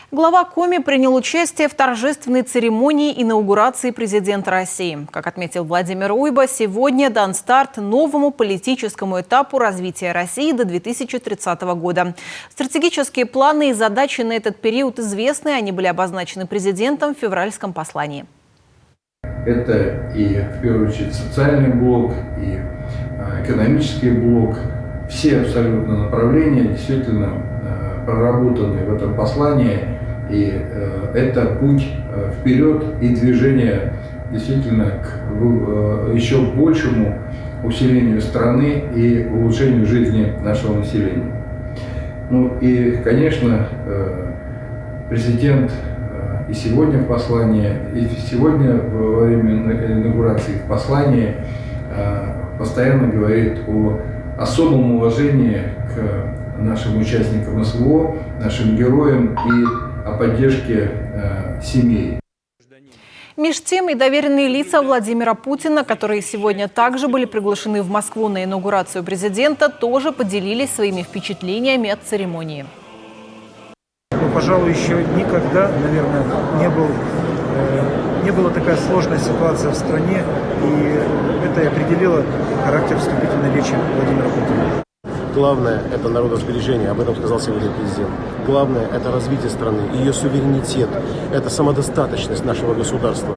Глава Коми принял участие в торжественной церемонии инаугурации президента России. Как отметил Владимир Уйба, сегодня дан старт новому политическому этапу развития России до 2030 года. Стратегические планы и задачи на этот период известны, они были обозначены президентом в февральском послании. Это и, в первую очередь, социальный блок, и экономический блок. Все абсолютно направления действительно проработаны в этом послании, и это путь вперед и движение действительно к еще большему усилению страны и улучшению жизни нашего населения. Ну и, конечно, президент и сегодня в послании, и сегодня во время инаугурации в послании постоянно говорит о особом уважении к нашим участникам СВО, нашим героям и о поддержке семей. Меж тем и доверенные лица Владимира Путина, которые сегодня также были приглашены в Москву на инаугурацию президента, тоже поделились своими впечатлениями от церемонии. Пожалуй, еще никогда, наверное, не была такая сложная ситуация в стране, и это и определило характер вступительной речи Владимира Путина. Главное – это народосбережение, об этом сказал сегодня президент. Главное – это развитие страны, ее суверенитет, это самодостаточность нашего государства.